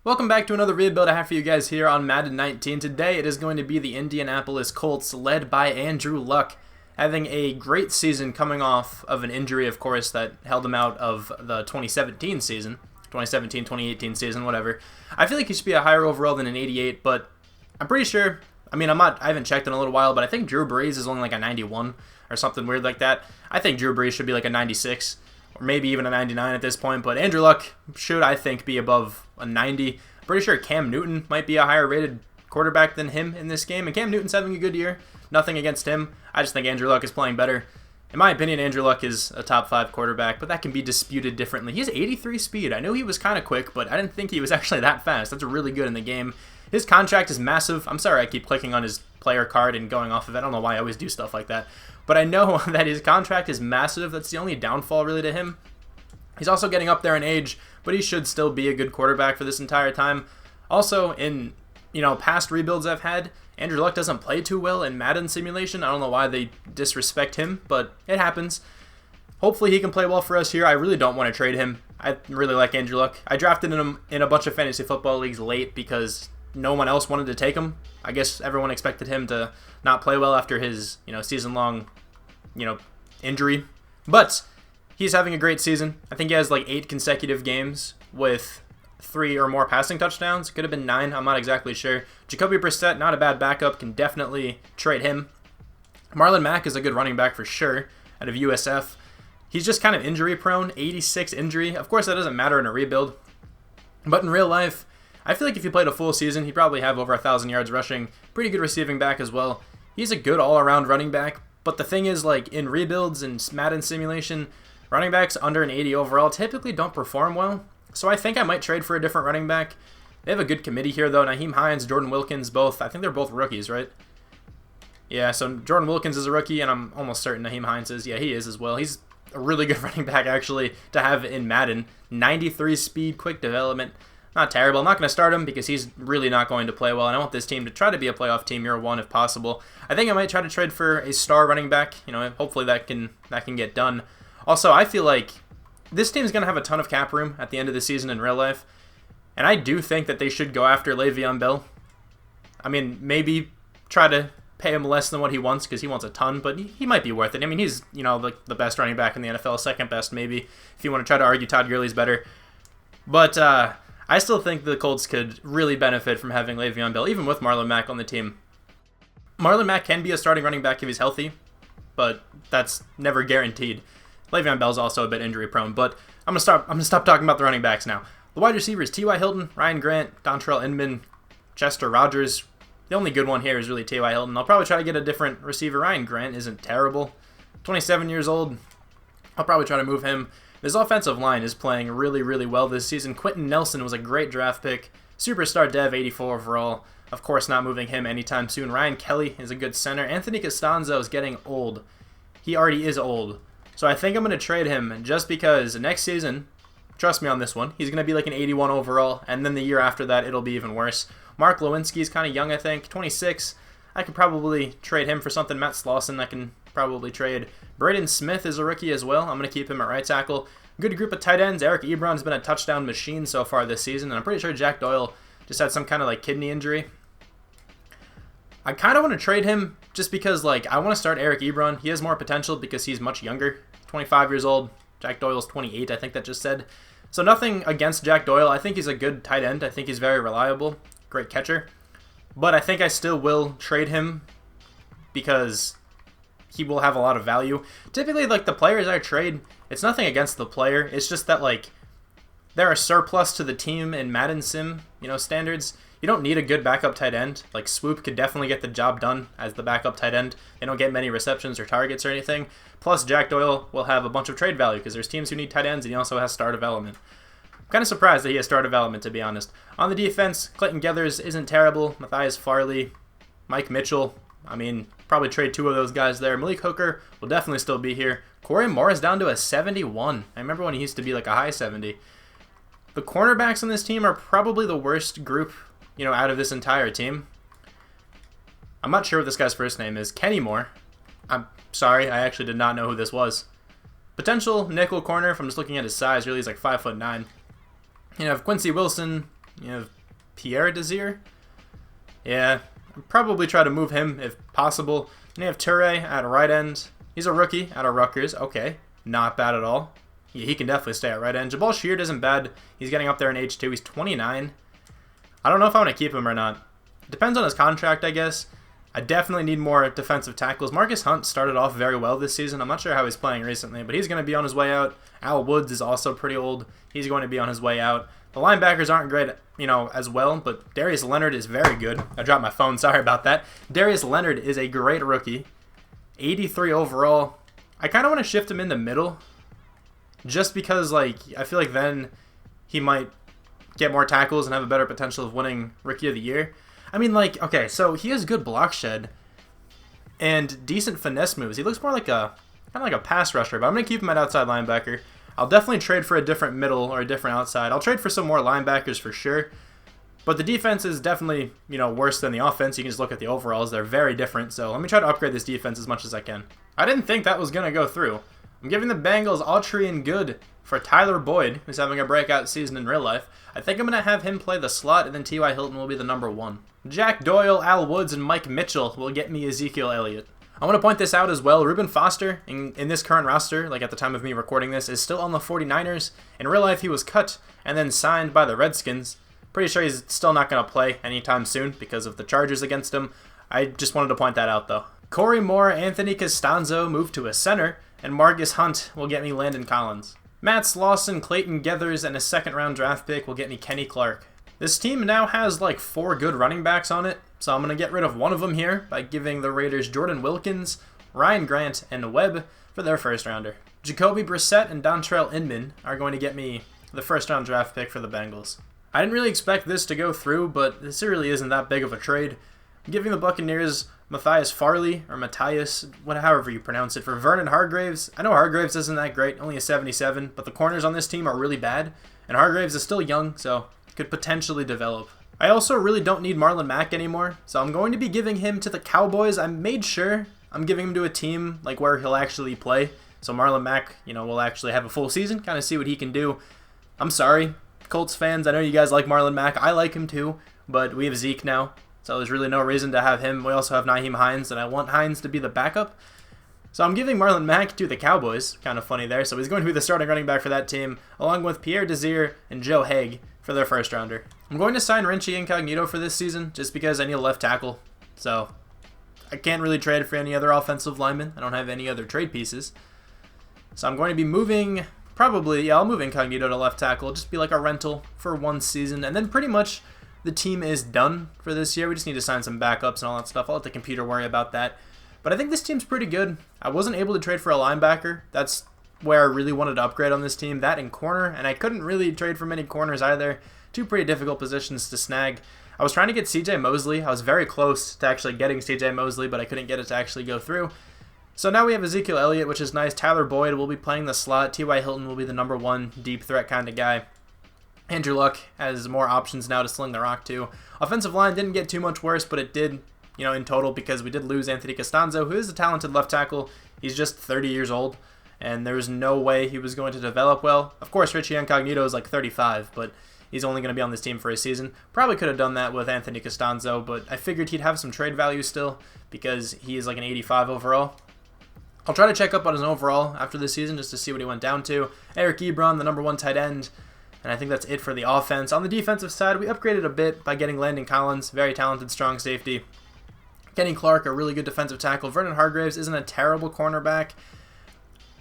Welcome back to another rebuild I have for you guys here on Madden 19. Today it is going to be the Indianapolis Colts led by Andrew Luck, having a great season coming off of an injury, of course, that held him out of the 2017 season. 2017, 2018 season, whatever. I feel like he should be a higher overall than an 88, but I'm pretty sure, I haven't checked in a little while, but I think Drew Brees is only like a 91 or something weird like that. I think Drew Brees should be like a 96 or maybe even a 99 at this point, but Andrew Luck should, I think, be above a 90. I'm pretty sure Cam Newton might be a higher rated quarterback than him in this game, and Cam Newton's having a good year. Nothing against him. I just think Andrew Luck is playing better. In my opinion, Andrew Luck is a top 5 quarterback, but that can be disputed differently. He has 83 speed. I knew he was kind of quick, but I didn't think he was actually that fast. That's really good in the game. His contract is massive. I'm sorry I keep clicking on his player card and going off of it. I don't know why I always do stuff like that. But I know that his contract is massive. That's the only downfall really to him. He's also getting up there in age, but he should still be a good quarterback for this entire time. Also, in past rebuilds I've had, Andrew Luck doesn't play too well in Madden simulation. I don't know why they disrespect him, but it happens. Hopefully he can play well for us here. I really don't want to trade him. I really like Andrew Luck. I drafted him in a bunch of fantasy football leagues late because no one else wanted to take him. I guess everyone expected him to not play well after his season-long injury. But he's having a great season. I think he has like 8 consecutive games with 3 or more passing touchdowns. Could have been 9. I'm not exactly sure. Jacoby Brissett, not a bad backup. Can definitely trade him. Marlon Mack is a good running back for sure out of USF. He's just kind of injury prone. 86 injury. Of course, that doesn't matter in a rebuild. But in real life, I feel like if he played a full season, he'd probably have over 1,000 yards rushing. Pretty good receiving back as well. He's a good all-around running back. But the thing is, like in rebuilds and Madden simulation, running backs under an 80 overall typically don't perform well. So I think I might trade for a different running back. They have a good committee here, though. Nyheim Hines, Jordan Wilkins, both. I think they're both rookies, right? Yeah, so Jordan Wilkins is a rookie, and I'm almost certain Nyheim Hines is. Yeah, he is as well. He's a really good running back, actually, to have in Madden. 93 speed, quick development. Not terrible. I'm not going to start him because he's really not going to play well, and I want this team to try to be a playoff team year one if possible. I think I might try to trade for a star running back. Hopefully that can get done. Also, I feel like this team's going to have a ton of cap room at the end of the season in real life, and I do think that they should go after Le'Veon Bell. Maybe try to pay him less than what he wants because he wants a ton, but he might be worth it. He's, like the best running back in the NFL, second best maybe, if you want to try to argue Todd Gurley's better. But I still think the Colts could really benefit from having Le'Veon Bell, even with Marlon Mack on the team. Marlon Mack can be a starting running back if he's healthy, but that's never guaranteed. Le'Veon Bell's also a bit injury prone, but I'm gonna stop talking about the running backs now. The wide receivers: T.Y. Hilton, Ryan Grant, Dontrell Inman, Chester Rogers. The only good one here is really T.Y. Hilton. I'll probably try to get a different receiver. Ryan Grant isn't terrible. 27 years old. I'll probably try to move him. This offensive line is playing really, really well this season. Quentin Nelson was a great draft pick. Superstar dev, 84 overall. Of course, not moving him anytime soon. Ryan Kelly is a good center. Anthony Costanzo is getting old. He already is old. So I think I'm going to trade him just because next season, trust me on this one, he's going to be like an 81 overall, and then the year after that, it'll be even worse. Mark Lewinsky's kind of young, I think, 26. I could probably trade him for something. Matt Slauson I can probably trade. Braden Smith is a rookie as well. I'm going to keep him at right tackle. Good group of tight ends. Eric Ebron's been a touchdown machine so far this season, and I'm pretty sure Jack Doyle just had some kind of kidney injury. I kind of want to trade him just because I want to start Eric Ebron. He has more potential because he's much younger. 25 years old. Jack Doyle's 28, I think that just said. So nothing against Jack Doyle. I think he's a good tight end. I think he's very reliable. Great catcher. But I think I still will trade him because he will have a lot of value. Typically, the players I trade, it's nothing against the player. It's just that, they're a surplus to the team in Madden Sim, standards. You don't need a good backup tight end. Swoop could definitely get the job done as the backup tight end. They don't get many receptions or targets or anything. Plus, Jack Doyle will have a bunch of trade value because there's teams who need tight ends, and he also has star development. I'm kind of surprised that he has star development, to be honest. On the defense, Clayton Geathers isn't terrible. Matthias Farley, Mike Mitchell. Probably trade 2 of those guys there. Malik Hooker will definitely still be here. Corey Morris down to a 71. I remember when he used to be a high 70. The cornerbacks on this team are probably the worst group, out of this entire team. I'm not sure what this guy's first name is. Kenny Moore. I'm sorry, I actually did not know who this was. Potential nickel corner, if I'm just looking at his size, really he's like 5'9". You have Quincy Wilson, you have Pierre Desir. Yeah, I'd probably try to move him if possible. And you have Toure at right end. He's a rookie out of Rutgers. Okay, not bad at all. He can definitely stay at right end. Jabal Sheard isn't bad. He's getting up there in age too. He's 29. I don't know if I want to keep him or not. Depends on his contract, I guess. I definitely need more defensive tackles. Marcus Hunt started off very well this season. I'm not sure how he's playing recently, but he's going to be on his way out. Al Woods is also pretty old. He's going to be on his way out. The linebackers aren't great, as well, but Darius Leonard is very good. I dropped my phone. Sorry about that. Darius Leonard is a great rookie. 83 overall. I kind of want to shift him in the middle just because, I feel like then he might get more tackles and have a better potential of winning Rookie of the Year. I mean, okay, so he has good block shed and decent finesse moves. He looks more like kind of like a pass rusher, but I'm going to keep him at outside linebacker. I'll definitely trade for a different middle or a different outside. I'll trade for some more linebackers for sure. But the defense is definitely, worse than the offense. You can just look at the overalls. They're very different. So let me try to upgrade this defense as much as I can. I didn't think that was going to go through. I'm giving the Bengals Autry and Good for Tyler Boyd, who's having a breakout season in real life. I think I'm going to have him play the slot, and then T.Y. Hilton will be the number 1. Jack Doyle, Al Woods, and Mike Mitchell will get me Ezekiel Elliott. I want to point this out as well. Reuben Foster, in this current roster, at the time of me recording this, is still on the 49ers. In real life, he was cut and then signed by the Redskins. Pretty sure he's still not going to play anytime soon because of the charges against him. I just wanted to point that out, though. Corey Moore, Anthony Costanzo moved to a center, and Marcus Hunt will get me Landon Collins. Matt Slauson, Clayton Geathers, and a second-round draft pick will get me Kenny Clark. This team now has 4 good running backs on it, so I'm going to get rid of one of them here by giving the Raiders Jordan Wilkins, Ryan Grant, and Webb for their first-rounder. Jacoby Brissett and Dontrell Inman are going to get me the first-round draft pick for the Bengals. I didn't really expect this to go through, but this really isn't that big of a trade. I'm giving the Buccaneers Matthias Farley, or Matthias, however you pronounce it, for Vernon Hargraves. I know Hargraves isn't that great, only a 77, but the corners on this team are really bad, and Hargraves is still young, so could potentially develop. I also really don't need Marlon Mack anymore, so I'm going to be giving him to the Cowboys. I made sure I'm giving him to a team where he'll actually play, so Marlon Mack, will actually have a full season, kind of see what he can do. I'm sorry, Colts fans, I know you guys like Marlon Mack. I like him too, but we have Zeke now, so there's really no reason to have him. We also have Nyheim Hines, and I want Hines to be the backup. So I'm giving Marlon Mack to the Cowboys. Kind of funny there. So he's going to be the starting running back for that team, along with Pierre Desir and Joe Haig for their first rounder. I'm going to sign Renchi Incognito for this season, just because I need a left tackle. So I can't really trade for any other offensive linemen. I don't have any other trade pieces. So I'm going to be moving, I'll move Incognito to left tackle. Just be like a rental for one season. And then pretty much the team is done for this year. We just need to sign some backups and all that stuff. I'll let the computer worry about that. But I think this team's pretty good. I wasn't able to trade for a linebacker. That's where I really wanted to upgrade on this team. That and corner. And I couldn't really trade for many corners either. Two pretty difficult positions to snag. I was trying to get CJ Mosley. I was very close to actually getting CJ Mosley, but I couldn't get it to actually go through. So now we have Ezekiel Elliott, which is nice. Tyler Boyd will be playing the slot. T.Y. Hilton will be the number 1 deep threat kind of guy. Andrew Luck has more options now to sling the rock to. Offensive line didn't get too much worse, but it did, in total, because we did lose Anthony Costanzo, who is a talented left tackle. He's just 30 years old, and there was no way he was going to develop well. Of course, Richie Incognito is 35, but he's only going to be on this team for a season. Probably could have done that with Anthony Costanzo, but I figured he'd have some trade value still because he is an 85 overall. I'll try to check up on his overall after this season just to see what he went down to. Eric Ebron, the number 1 tight end. And I think that's it for the offense. On the defensive side, we upgraded a bit by getting Landon Collins, very talented, strong safety. Kenny Clark, a really good defensive tackle. Vernon Hargraves isn't a terrible cornerback.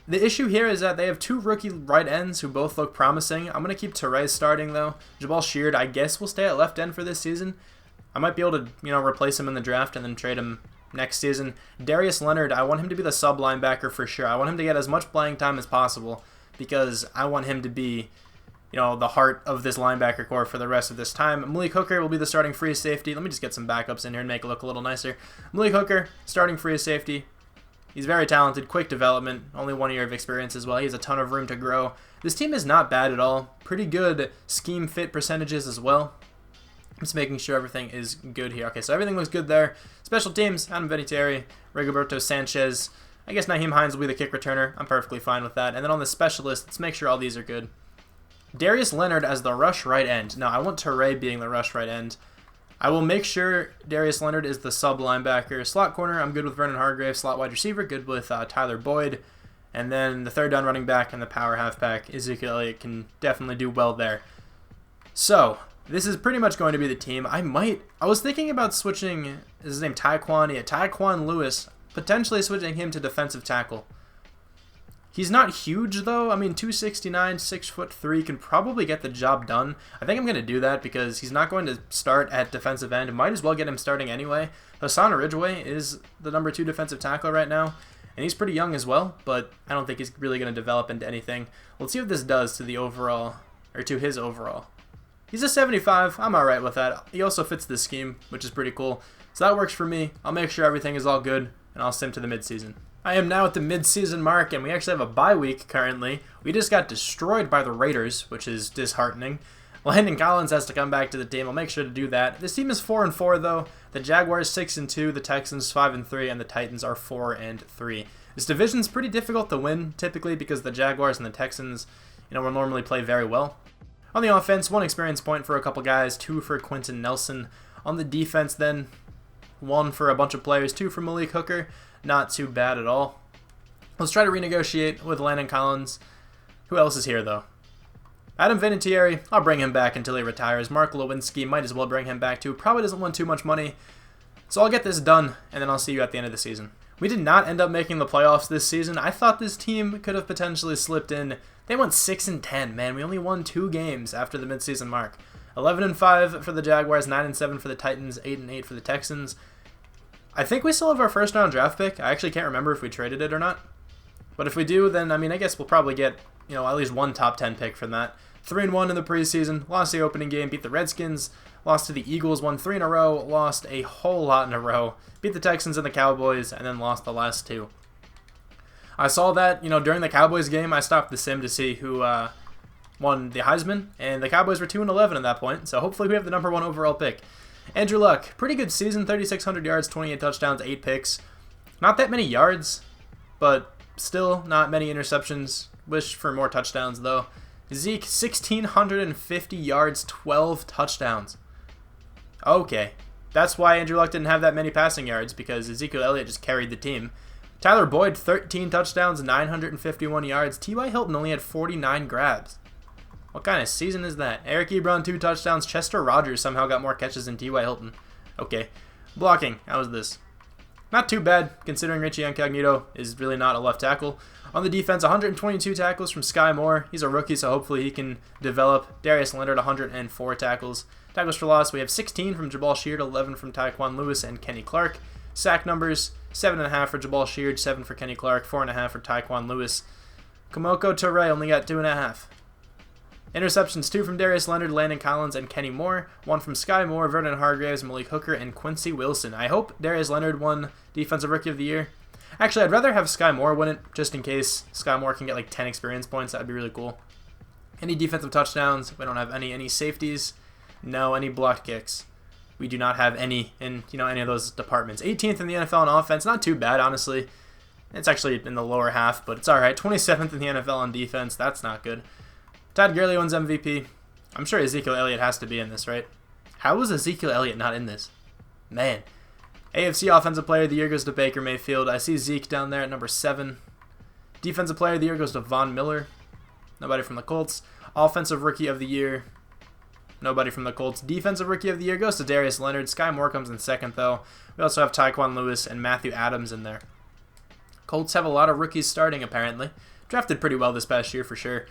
The issue here is that they have 2 rookie right ends who both look promising. I'm going to keep Teray starting, though. Jabal Sheard, I guess, will stay at left end for this season. I might be able to, replace him in the draft and then trade him next season. Darius Leonard, I want him to be the sub linebacker for sure. I want him to get as much playing time as possible because I want him to be the heart of this linebacker core for the rest of this time. Malik Hooker will be the starting free safety. Let me just get some backups in here and make it look a little nicer. Malik Hooker, starting free safety. He's very talented, quick development, only 1 year of experience as well. He has a ton of room to grow. This team is not bad at all. Pretty good scheme fit percentages as well. Just making sure everything is good here. Okay, so everything looks good there. Special teams, Adam Vinatieri, Rigoberto Sanchez. I guess Nyheim Hines will be the kick returner. I'm perfectly fine with that. And then on the specialist, let's make sure all these are good. Darius Leonard as the rush right end. No, I want Teray being the rush right end. I will make sure Darius Leonard is the sub linebacker. Slot corner, I'm good with Vernon Hargrave. Slot wide receiver, good with Tyler Boyd. And then the third down running back and the power halfback, Ezekiel Elliott, can definitely do well there. So, this is pretty much going to be the team. I was thinking about switching, is his name Tyquan? Yeah, Tyquan Lewis, potentially switching him to defensive tackle. He's not huge though. I mean, 269, 6'3", can probably get the job done. I think I'm going to do that because he's not going to start at defensive end. Might as well get him starting anyway. Hassan Ridgeway is the number 2 defensive tackle right now, and he's pretty young as well, but I don't think he's really going to develop into anything. Let's see what this does to the overall, or to his overall. He's a 75. I'm all right with that. He also fits this scheme, which is pretty cool. So that works for me. I'll make sure everything is all good, and I'll sim to the midseason. I am now at the midseason mark, and we actually have a bye week currently. We just got destroyed by the Raiders, which is disheartening. Landon Collins has to come back to the team. I'll make sure to do that. This team is 4-4 though. The Jaguars 6-2, the Texans 5-3, and the Titans are 4-3. This division's pretty difficult to win typically because the Jaguars and the Texans, will normally play very well. On the offense, 1 experience point for a couple guys, 2 for Quentin Nelson. On the defense then, 1 for a bunch of players, 2 for Malik Hooker. Not too bad at all. Let's try to renegotiate with Landon Collins. Who else is here, though? Adam Vinatieri, I'll bring him back until he retires. Mark Lewinsky, might as well bring him back too. Probably doesn't want too much money. So I'll get this done, and then I'll see you at the end of the season. We did not end up making the playoffs this season. I thought this team could have potentially slipped in. They went 6-10, man. We only won 2 games after the midseason mark. 11-5 for the Jaguars, 9-7 for the Titans, 8-8 for the Texans. I think we still have our first round draft pick. I actually can't remember if we traded it or not. But if we do, then, I guess we'll probably get, at least 1 top 10 pick from that. 3-1 in the preseason, lost the opening game, beat the Redskins, lost to the Eagles, won 3 in a row, lost a whole lot in a row, beat the Texans and the Cowboys, and then lost the last 2. I saw that, during the Cowboys game, I stopped the sim to see who won the Heisman, and the Cowboys were 2-11 at that point, so hopefully we have the number 1 overall pick. Andrew Luck, pretty good season, 3,600 yards, 28 touchdowns, 8 picks. Not that many yards, but still not many interceptions. Wish for more touchdowns, though. Zeke, 1,650 yards, 12 touchdowns. Okay, that's why Andrew Luck didn't have that many passing yards, because Ezekiel Elliott just carried the team. Tyler Boyd, 13 touchdowns, 951 yards. T.Y. Hilton only had 49 grabs. What kind of season is that? Eric Ebron, 2 touchdowns. Chester Rogers somehow got more catches than T.Y. Hilton. Okay. Blocking. How was this? Not too bad, considering Richie Incognito is really not a left tackle. On the defense, 122 tackles from Sky Moore. He's a rookie, so hopefully he can develop. Darius Leonard, 104 tackles. Tackles for loss, we have 16 from Jabal Sheard, 11 from Tyquan Lewis and Kenny Clark. Sack numbers, 7.5 for Jabal Sheard, 7 for Kenny Clark, 4.5 for Tyquan Lewis. Kamoko Toure only got 2.5. Interceptions, 2 from Darius Leonard, Landon Collins, and Kenny Moore. 1 from Sky Moore, Vernon Hargraves, Malik Hooker, and Quincy Wilson. I hope Darius Leonard won Defensive Rookie of the Year. Actually, I'd rather have Sky Moore win it, just in case Sky Moore can get like 10 experience points. That would be really cool. Any defensive touchdowns? We don't have any. Any safeties? No. Any blocked kicks? We do not have any in any of those departments. 18th in the NFL in offense. Not too bad, honestly. It's actually in the lower half, but it's all right. 27th in the NFL on defense. That's not good. Todd Gurley wins MVP. I'm sure Ezekiel Elliott has to be in this, right? How was Ezekiel Elliott not in this? Man. AFC Offensive Player of the Year goes to Baker Mayfield. I see Zeke down there at number 7. Defensive Player of the Year goes to Von Miller. Nobody from the Colts. Offensive Rookie of the Year. Nobody from the Colts. Defensive Rookie of the Year goes to Darius Leonard. Sky Moore comes in second, though. We also have Tyquan Lewis and Matthew Adams in there. Colts have a lot of rookies starting, apparently. Drafted pretty well this past year, for sure.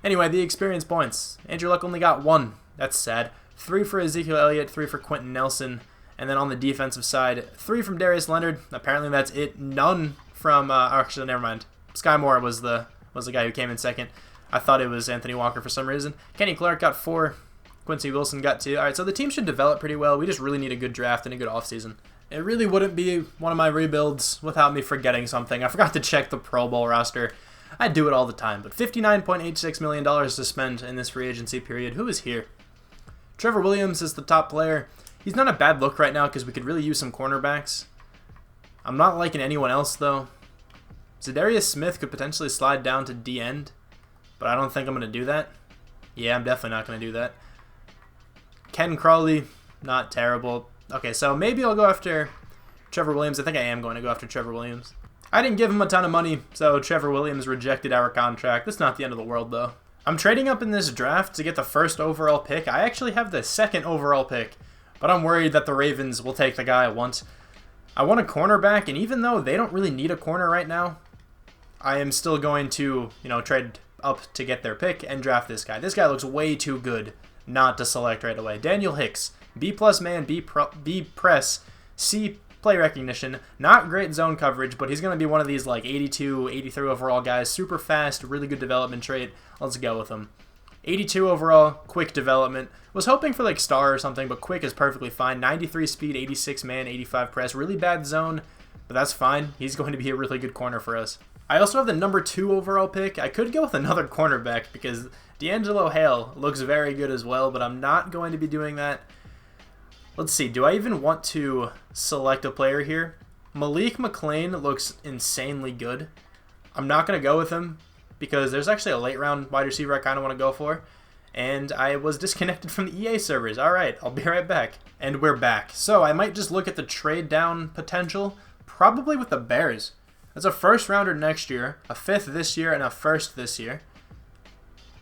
Anyway, the experience points. Andrew Luck only got 1. That's sad. 3 for Ezekiel Elliott, 3 for Quentin Nelson. And then on the defensive side, 3 from Darius Leonard. Apparently that's it. None from, actually, never mind. Sky Moore was the guy who came in second. I thought it was Anthony Walker for some reason. Kenny Clark got 4. Quincy Wilson got 2. All right, so the team should develop pretty well. We just really need a good draft and a good offseason. It really wouldn't be one of my rebuilds without me forgetting something. I forgot to check the Pro Bowl roster. I do it all the time, but $59.86 million to spend in this free agency period. Who is here? Trevor Williams is the top player. He's not a bad look right now because we could really use some cornerbacks. I'm not liking anyone else, though. Zadarius Smith could potentially slide down to D-end, but I don't think I'm going to do that. Yeah, I'm definitely not going to do that. Ken Crawley, not terrible. Okay, so maybe I'll go after Trevor Williams. I think I am going to go after Trevor Williams. I didn't give him a ton of money, so Trevor Williams rejected our contract. That's not the end of the world, though. I'm trading up in this draft to get the first overall pick. I actually have the second overall pick, but I'm worried that the Ravens will take the guy I want. I want a cornerback, and even though they don't really need a corner right now, I am still going to, trade up to get their pick and draft this guy. This guy looks way too good not to select right away. Daniel Hicks, B+ man, B press, C play recognition. Not great zone coverage, but he's going to be one of these like 82, 83 overall guys. Super fast, really good development trait. Let's go with him. 82 overall, quick development. Was hoping for like star or something, but quick is perfectly fine. 93 speed, 86 man, 85 press. Really bad zone, but that's fine. He's going to be a really good corner for us. I also have the number 2 overall pick. I could go with another cornerback because D'Angelo Hale looks very good as well, but I'm not going to be doing that. Let's see, do I even want to select a player here? Malik McLean looks insanely good. I'm not going to go with him because there's actually a late round wide receiver I kind of want to go for. And I was disconnected from the EA servers. Alright, I'll be right back. And we're back. So I might just look at the trade down potential, probably with the Bears. That's a first rounder next year, a 5th this year, and a 1st this year.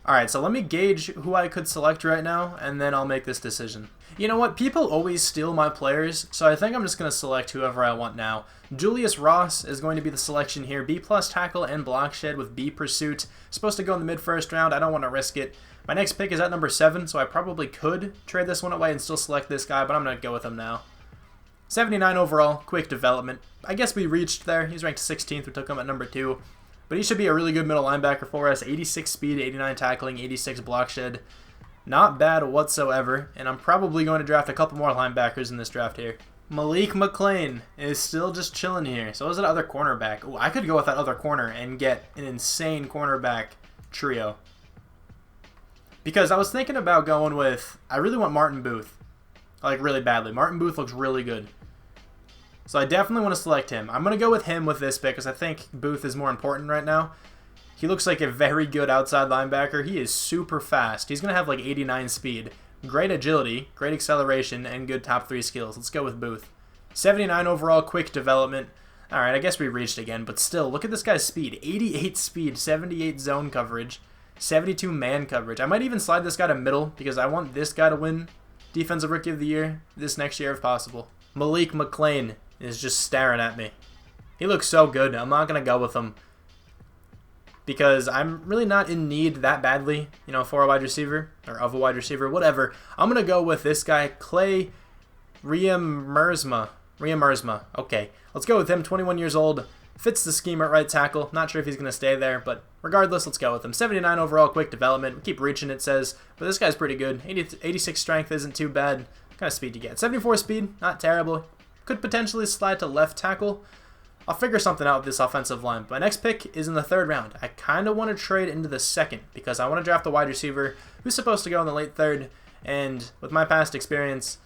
Alright, so let me gauge who I could select right now, and then I'll make this decision. You know what? People always steal my players, so I think I'm just going to select whoever I want now. Julius Ross is going to be the selection here. B+ tackle and block shed with B pursuit. Supposed to go in the mid-first round. I don't want to risk it. My next pick is at number 7, so I probably could trade this one away and still select this guy, but I'm going to go with him now. 79 overall, quick development. I guess we reached there. He's ranked 16th. We took him at number 2. But he should be a really good middle linebacker for us. 86 speed, 89 tackling, 86 block shed. Not bad whatsoever. And I'm probably going to draft a couple more linebackers in this draft here. Malik McLean is still just chilling here. So is that other cornerback. Ooh, I could go with that other corner and get an insane cornerback trio. Because I was thinking about going with... I really want Martin Booth. Like, really badly. Martin Booth looks really good. So I definitely want to select him. I'm going to go with him with this pick because I think Booth is more important right now. He looks like a very good outside linebacker. He is super fast. He's going to have like 89 speed. Great agility, great acceleration, and good top 3 skills. Let's go with Booth. 79 overall, quick development. Alright, I guess we reached again, but still, look at this guy's speed. 88 speed, 78 zone coverage, 72 man coverage. I might even slide this guy to middle because I want this guy to win Defensive Rookie of the Year this next year if possible. Malik McLean is just staring at me. He looks so good. I'm not going to go with him because I'm really not in need that badly, for a wide receiver or of a wide receiver, whatever. I'm going to go with this guy, Clay Riamersma. Okay, let's go with him. 21 years old. Fits the scheme at right tackle. Not sure if he's going to stay there, but regardless, let's go with him. 79 overall, quick development. We keep reaching, it says, but this guy's pretty good. 86 strength isn't too bad. What kind of speed to get? 74 speed, not terrible. Could potentially slide to left tackle. I'll figure something out with this offensive line. My next pick is in the 3rd round. I kind of want to trade into the 2nd because I want to draft a wide receiver who's supposed to go in the late 3rd. And with my past experience,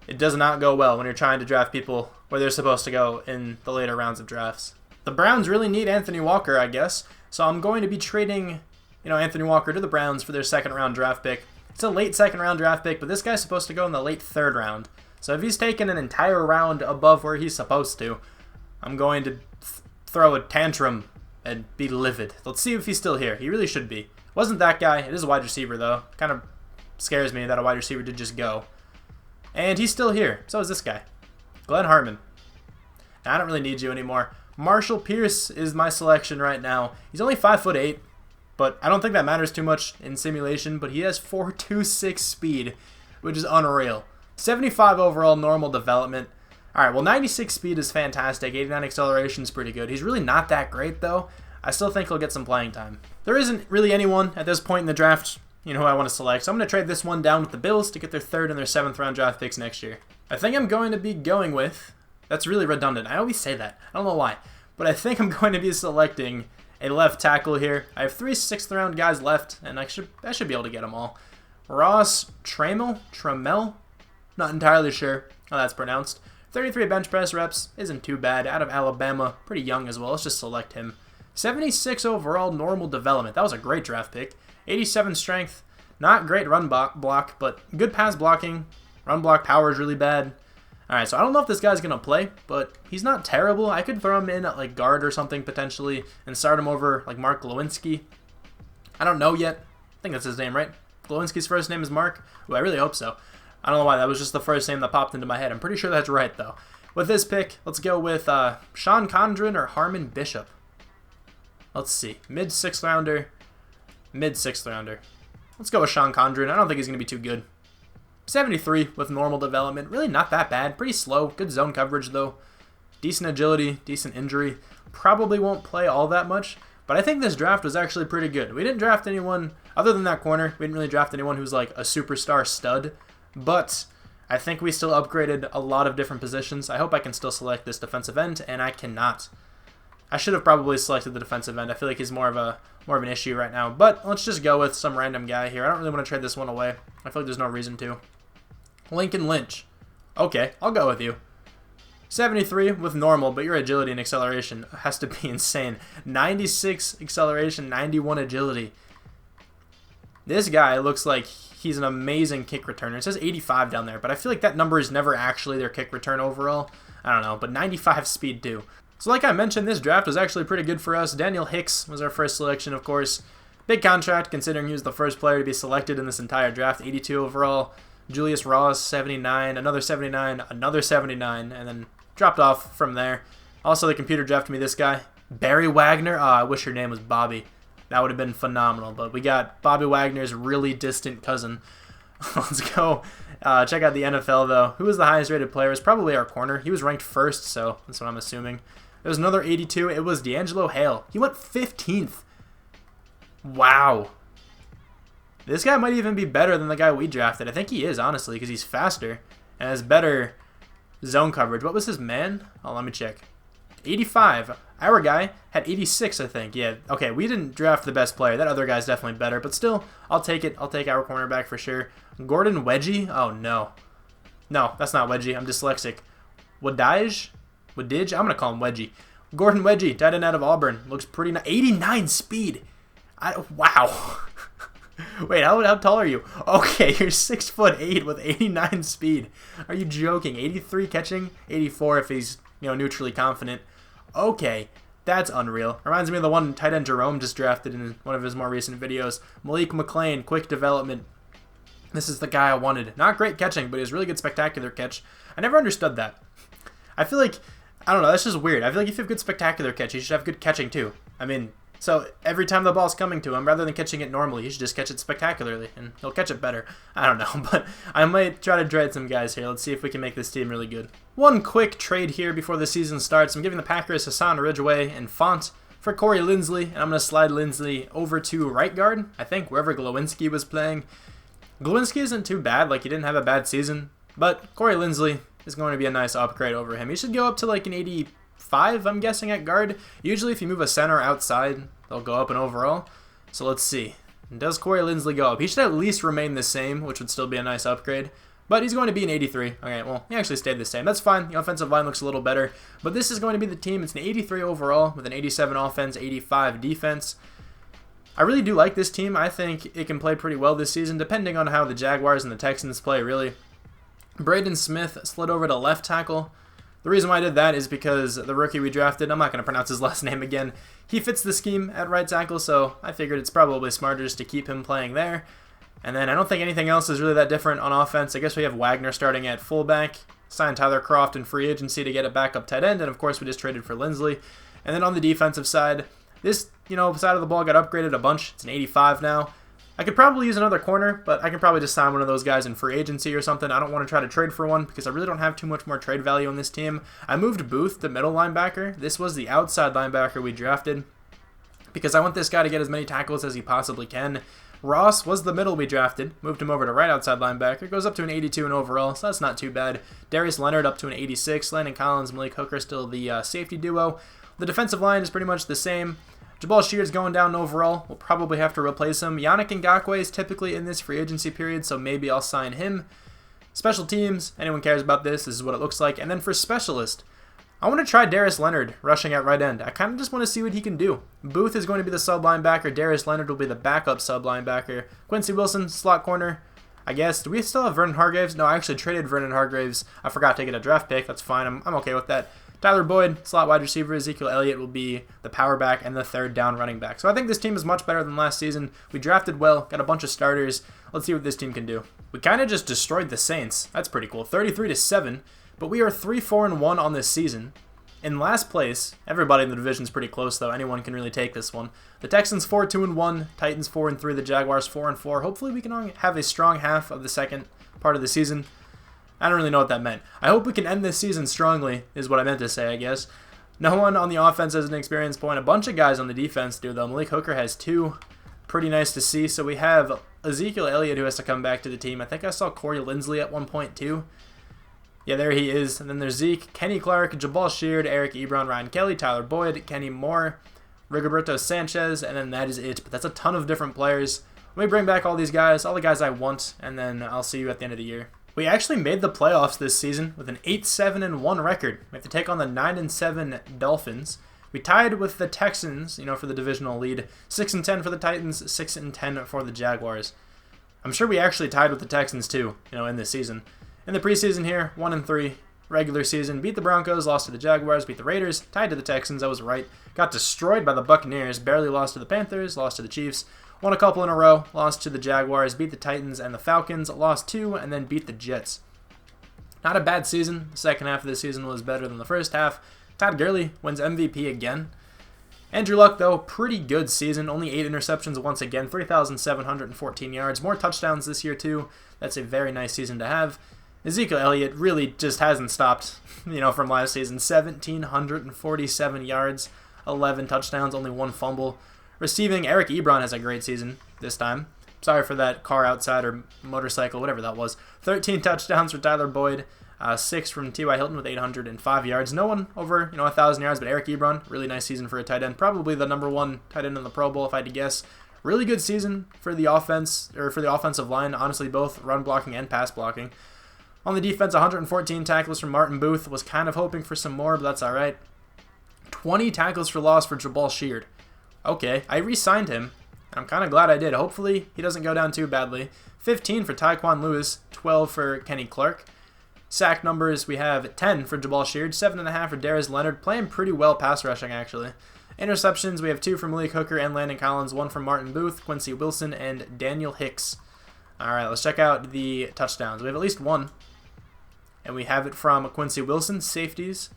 it does not go well when you're trying to draft people where they're supposed to go in the later rounds of drafts. The Browns really need Anthony Walker, I guess. So I'm going to be trading, Anthony Walker to the Browns for their 2nd round draft pick. It's a late 2nd round draft pick, but this guy's supposed to go in the late 3rd round. So if he's taken an entire round above where he's supposed to, I'm going to throw a tantrum and be livid. Let's see if he's still here. He really should be. Wasn't that guy. It is a wide receiver, though. Kind of scares me that a wide receiver did just go. And he's still here. So is this guy. Glenn Harmon. Now, I don't really need you anymore. Marshall Pierce is my selection right now. He's only 5'8", but I don't think that matters too much in simulation, but he has 4.26 speed, which is unreal. 75 overall normal development. Alright, well 96 speed is fantastic. 89 acceleration is pretty good. He's really not that great though. I still think he'll get some playing time. There isn't really anyone at this point in the draft, who I want to select. So I'm going to trade this one down with the Bills to get their 3rd and their 7th round draft picks next year. I think I'm going to be going with... That's really redundant. I always say that. I don't know why. But I think I'm going to be selecting a left tackle here. I have 3 6th round guys left, and I should be able to get them all. Ross Trammell? Not entirely sure how that's pronounced. 33 bench press reps, isn't too bad. Out of Alabama, pretty young as well. Let's just select him. 76 overall normal development. That was a great draft pick. 87 strength. Not great run block, but good pass blocking. Run block power is really bad. Alright, so I don't know if this guy's going to play, but he's not terrible. I could throw him in at like guard or something potentially and start him over like Mark Glowinski. I don't know yet. I think that's his name, right? Glowinski's first name is Mark? Ooh, I really hope so. I don't know why. That was just the first name that popped into my head. I'm pretty sure that's right, though. With this pick, let's go with Sean Condren or Harmon Bishop. Let's see. Mid-6th rounder. Mid-6th rounder. Let's go with Sean Condren. I don't think he's going to be too good. 73 with normal development. Really not that bad. Pretty slow. Good zone coverage, though. Decent agility. Decent injury. Probably won't play all that much. But I think this draft was actually pretty good. We didn't draft anyone, other than that corner, we didn't really draft anyone who's like a superstar stud. But I think we still upgraded a lot of different positions. I hope I can still select this defensive end, and I cannot. I should have probably selected the defensive end. I feel like he's more of an issue right now. But let's just go with some random guy here. I don't really want to trade this one away. I feel like there's no reason to. Lincoln Lynch. Okay, I'll go with you. 73 with normal, but your agility and acceleration has to be insane. 96 acceleration, 91 agility. This guy looks like he's an amazing kick returner. It says 85 down there, but I feel like that number is never actually their kick return overall. I don't know, but 95 speed too. So like I mentioned, this draft was actually pretty good for us. Daniel Hicks was our first selection, of course. Big contract, considering he was the first player to be selected in this entire draft. 82 overall. Julius Ross, 79, another 79, another 79, and then dropped off from there. Also, the computer drafted me this guy. Barry Wagner. Oh, I wish your name was Bobby. That would have been phenomenal. But we got Bobby Wagner's really distant cousin. Let's go check out the NFL, though. Who was the highest rated player? It was probably our corner. He was ranked first, so that's what I'm assuming. There was another 82. It was D'Angelo Hale. He went 15th. Wow. This guy might even be better than the guy we drafted. I think he is, honestly, because he's faster and has better zone coverage. What was his man? Oh, let me check. 85. Our guy had 86, I think. Yeah, okay, we didn't draft the best player. That other guy's definitely better, but still, I'll take it. I'll take our cornerback for sure. Gordon Wedgie? Oh, no. No, that's not Wedgie. I'm dyslexic. Wadij? I'm going to call him Wedgie. Gordon Wedgie, tight end out of Auburn. Looks pretty nice. 89 speed. Wow. Wait, how tall are you? Okay, you're 6'8" with 89 speed. Are you joking? 83 catching, 84 if he's neutrally confident. Okay, that's unreal. Reminds me of the one tight end Jerome just drafted in one of his more recent videos. Malik McLean, quick development. This is the guy I wanted. Not great catching, but he has really good spectacular catch. I never understood that. I feel like, I don't know, that's just weird. I feel like if you have good spectacular catch, you should have good catching too. I mean, so every time the ball's coming to him, rather than catching it normally, he should just catch it spectacularly, and he'll catch it better. I don't know, but I might try to trade some guys here. Let's see if we can make this team really good. One quick trade here before the season starts. I'm giving the Packers Hassan Ridgeway and Font for Corey Linsley, and I'm going to slide Linsley over to right guard, I think, wherever Glowinski was playing. Glowinski isn't too bad, like he didn't have a bad season, but Corey Linsley is going to be a nice upgrade over him. He should go up to like an 85, I'm guessing, at guard. Usually if you move a center outside, they'll go up in overall. So let's see. Does Corey Linsley go up? He should at least remain the same, which would still be a nice upgrade. But he's going to be an 83. Okay, well, he actually stayed the same. That's fine. The offensive line looks a little better. But this is going to be the team. It's an 83 overall with an 87 offense, 85 defense. I really do like this team. I think it can play pretty well this season, depending on how the Jaguars and the Texans play, really. Braden Smith slid over to left tackle. The reason why I did that is because the rookie we drafted, I'm not going to pronounce his last name again, he fits the scheme at right tackle, so I figured it's probably smarter just to keep him playing there. And then I don't think anything else is really that different on offense. I guess we have Wagner starting at fullback, signed Tyler Croft in free agency to get a backup tight end, and of course we just traded for Linsley. And then on the defensive side, this side of the ball got upgraded a bunch. It's an 85 now. I could probably use another corner, but I can probably just sign one of those guys in free agency or something. I don't want to try to trade for one because I really don't have too much more trade value on this team. I moved Booth to middle linebacker. This was the outside linebacker we drafted because I want this guy to get as many tackles as he possibly can. Ross was the middle we drafted. Moved him over to right outside linebacker. Goes up to an 82 in overall, so that's not too bad. Darius Leonard up to an 86. Landon Collins, Malik Hooker still the safety duo. The defensive line is pretty much the same. Jabal Sheard's going down overall. We'll probably have to replace him. Yannick Ngakoue is typically in this free agency period, so maybe I'll sign him. Special teams, anyone cares about this is what it looks like. And then for specialist, I want to try Darius Leonard rushing at right end. I kind of just want to see what he can do. Booth is going to be the sub linebacker. Darius Leonard will be the backup sub linebacker. Quincy Wilson, slot corner. I guess, do we still have Vernon Hargreaves? No, I actually traded Vernon Hargreaves. I forgot to get a draft pick. That's fine. I'm okay with that. Tyler Boyd, slot wide receiver. Ezekiel Elliott will be the power back and the third down running back. So I think this team is much better than last season. We drafted well, got a bunch of starters. Let's see what this team can do. We kind of just destroyed the Saints. That's pretty cool. 33-7, but we are 3-4-1 on this season. In last place, everybody in the division is pretty close, though. Anyone can really take this one. The Texans 4-2-1, Titans 4-3, the Jaguars 4-4. Hopefully we can have a strong half of the second part of the season. I don't really know what that meant. I hope we can end this season strongly, is what I meant to say, I guess. No one on the offense has an experience point. A bunch of guys on the defense do, though. Malik Hooker has 2. Pretty nice to see. So we have Ezekiel Elliott, who has to come back to the team. I think I saw Corey Linsley at one point, too. Yeah, there he is. And then there's Zeke, Kenny Clark, Jabal Sheard, Eric Ebron, Ryan Kelly, Tyler Boyd, Kenny Moore, Rigoberto Sanchez, and then that is it. But that's a ton of different players. Let me bring back all these guys, all the guys I want, and then I'll see you at the end of the year. We actually made the playoffs this season with an 8-7-1 record. We have to take on the 9-7 Dolphins. We tied with the Texans, for the divisional lead. 6-10 for the Titans, 6-10 for the Jaguars. I'm sure we actually tied with the Texans too, in this season. In the preseason here, 1-3. Regular season, beat the Broncos, lost to the Jaguars, beat the Raiders, tied to the Texans, I was right. Got destroyed by the Buccaneers, barely lost to the Panthers, lost to the Chiefs. Won a couple in a row, lost to the Jaguars, beat the Titans and the Falcons, lost 2, and then beat the Jets. Not a bad season. The second half of the season was better than the first half. Todd Gurley wins MVP again. Andrew Luck, though, pretty good season. Only 8 interceptions once again, 3,714 yards. More touchdowns this year, too. That's a very nice season to have. Ezekiel Elliott really just hasn't stopped, from last season. 1,747 yards, 11 touchdowns, only 1 fumble. Receiving, Eric Ebron has a great season this time. Sorry for that car outside or motorcycle, whatever that was. 13 touchdowns for Tyler Boyd, 6 from T.Y. Hilton with 805 yards. No one over 1,000 yards, but Eric Ebron, really nice season for a tight end. Probably the number 1 tight end in the Pro Bowl, if I had to guess. Really good season for the offense, or for the offensive line. Honestly, both run blocking and pass blocking. On the defense, 114 tackles from Martin Booth. Was kind of hoping for some more, but that's all right. 20 tackles for loss for Jabal Sheard. Okay, I re-signed him. I'm kind of glad I did. Hopefully, he doesn't go down too badly. 15 for Tyquan Lewis, 12 for Kenny Clark. Sack numbers, we have 10 for Jabal Sheard, 7.5 for Darius Leonard. Playing pretty well pass rushing, actually. Interceptions, we have 2 from Malik Hooker and Landon Collins, 1 from Martin Booth, Quincy Wilson, and Daniel Hicks. All right, let's check out the touchdowns. We have at least 1. And we have it from Quincy Wilson, safeties.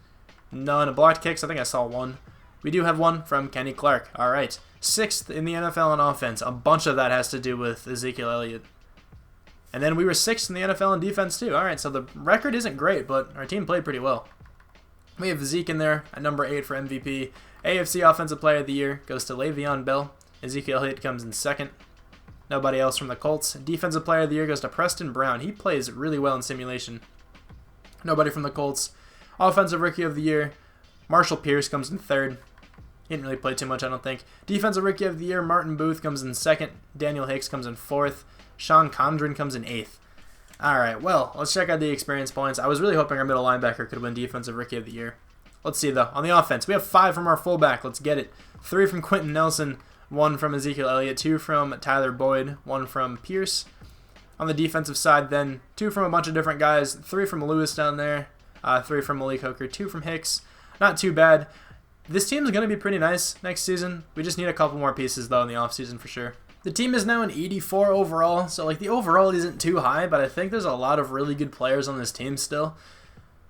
None. Blocked kicks, I think I saw 1. We do have 1 from Kenny Clark. All right. 6th in the NFL in offense. A bunch of that has to do with Ezekiel Elliott. And then we were 6th in the NFL in defense too. All right, so the record isn't great, but our team played pretty well. We have Zeke in there at number 8 for MVP. AFC Offensive Player of the Year goes to Le'Veon Bell. Ezekiel Elliott comes in 2nd. Nobody else from the Colts. Defensive Player of the Year goes to Preston Brown. He plays really well in simulation. Nobody from the Colts. Offensive Rookie of the Year, Marshall Pierce comes in 3rd. He didn't really play too much, I don't think. Defensive Rookie of the Year, Martin Booth comes in 2nd. Daniel Hicks comes in 4th. Sean Condren comes in 8th. All right, well, let's check out the experience points. I was really hoping our middle linebacker could win Defensive Rookie of the Year. Let's see, though. On the offense, we have 5 from our fullback. Let's get it. 3 from Quentin Nelson, 1 from Ezekiel Elliott, 2 from Tyler Boyd, 1 from Pierce. On the defensive side, then, 2 from a bunch of different guys. 3 from Lewis down there. 3 from Malik Hooker, 2 from Hicks. Not too bad. This team is going to be pretty nice next season. We just need a couple more pieces, though, in the offseason for sure. The team is now an 84 overall, so the overall isn't too high, but I think there's a lot of really good players on this team still.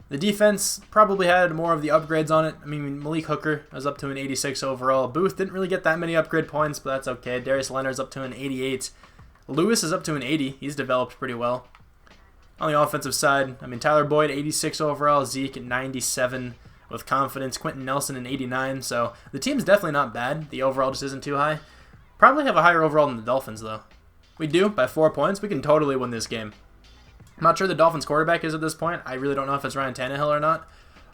The defense probably had more of the upgrades on it. I mean, Malik Hooker was up to an 86 overall. Booth didn't really get that many upgrade points, but that's okay. Darius Leonard's up to an 88. Lewis is up to an 80. He's developed pretty well. On the offensive side, I mean, Tyler Boyd, 86 overall. Zeke at 97 with confidence. Quentin Nelson, an 89. So the team's definitely not bad. The overall just isn't too high. Probably have a higher overall than the Dolphins, though. We do, by 4 points. We can totally win this game. I'm not sure the Dolphins quarterback is at this point. I really don't know if it's Ryan Tannehill or not.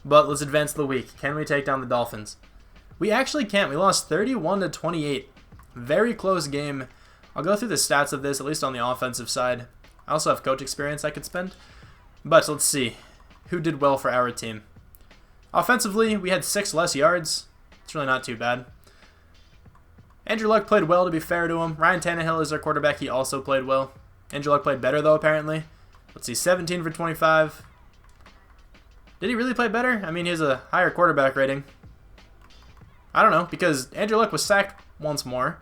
But let's advance the week. Can we take down the Dolphins? We actually can't. We lost 31-28. Very close game. I'll go through the stats of this, at least on the offensive side. I also have coach experience I could spend. But let's see. Who did well for our team? Offensively, we had 6 less yards. It's really not too bad. Andrew Luck played well, to be fair to him. Ryan Tannehill is our quarterback. He also played well. Andrew Luck played better, though, apparently. Let's see, 17 for 25. Did he really play better? I mean, he has a higher quarterback rating. I don't know, because Andrew Luck was sacked once more.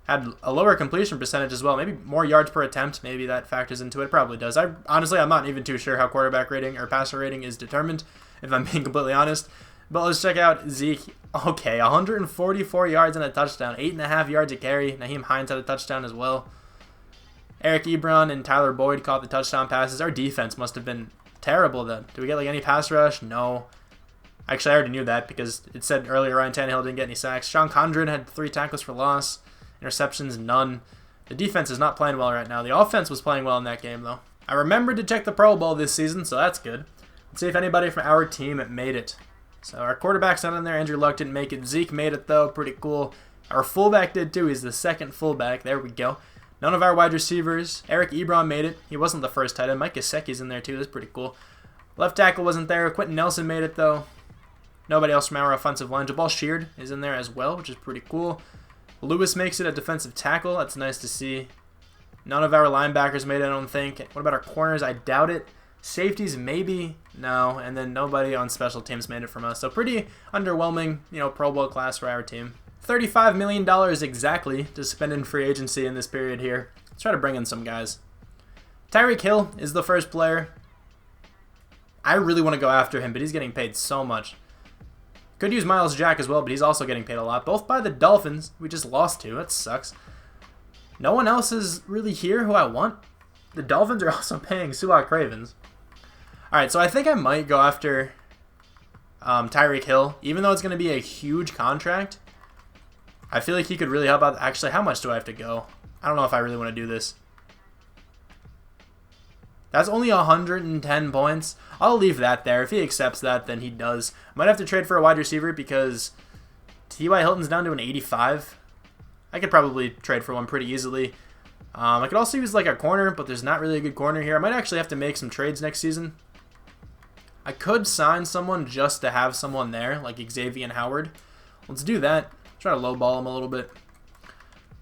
Had a lower completion percentage as well. Maybe more yards per attempt. Maybe that factors into it. It probably does. Honestly, I'm not even too sure how quarterback rating or passer rating is determined, if I'm being completely honest. But let's check out Zeke. Okay, 144 yards and a touchdown. 8.5 yards a carry. Naheem Hines had a touchdown as well. Eric Ebron and Tyler Boyd caught the touchdown passes. Our defense must have been terrible then. Did we get like any pass rush? No. Actually, I already knew that because it said earlier Ryan Tannehill didn't get any sacks. Sean Condren had 3 tackles for loss. Interceptions, none. The defense is not playing well right now. The offense was playing well in that game, though. I remembered to check the Pro Bowl this season, so that's good. Let's see if anybody from our team made it. So our quarterback's not in there. Andrew Luck didn't make it. Zeke made it, though. Pretty cool. Our fullback did, too. He's the second fullback. There we go. None of our wide receivers. Eric Ebron made it. He wasn't the first tight end. Mike Gesicki's in there, too. That's pretty cool. Left tackle wasn't there. Quentin Nelson made it, though. Nobody else from our offensive line. Jabal Sheard is in there as well, which is pretty cool. Lewis makes it a defensive tackle. That's nice to see. None of our linebackers made it, I don't think. What about our corners? I doubt it. Safeties, maybe. No. And then nobody on special teams made it from us. So pretty underwhelming, Pro Bowl class for our team. $35 million exactly to spend in free agency in this period here. Let's try to bring in some guys. Tyreek Hill is the first player. I really want to go after him, but he's getting paid so much. Could use Miles Jack as well, but he's also getting paid a lot. Both by the Dolphins. We just lost to. That sucks. No one else is really here who I want. The Dolphins are also paying Suat Cravens. Alright, so I think I might go after Tyreek Hill. Even though it's going to be a huge contract, I feel like he could really help out. Actually, how much do I have to go? I don't know if I really want to do this. That's only 110 points. I'll leave that there. If he accepts that, then he does. Might have to trade for a wide receiver because T.Y. Hilton's down to an 85. I could probably trade for one pretty easily. I could also use like a corner, but there's not really a good corner here. I might actually have to make some trades next season. I could sign someone just to have someone there, like Xavier Howard. Let's do that. Try to lowball him a little bit.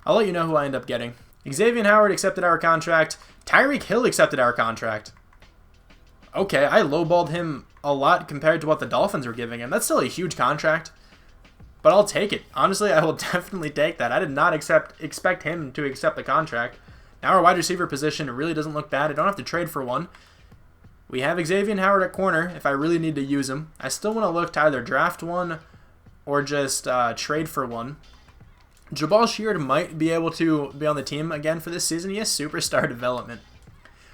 I'll let you know who I end up getting. Xavier Howard accepted our contract. Tyreek Hill accepted our contract. Okay, I lowballed him a lot compared to what the Dolphins were giving him. That's still a huge contract, but I'll take it. Honestly, I will definitely take that. I did not expect him to accept the contract. Now our wide receiver position really doesn't look bad. I don't have to trade for one. We have Xavier Howard at corner if I really need to use him. I still want to look to either draft one or just trade for one. Jabal Sheard might be able to be on the team again for this season. He has superstar development.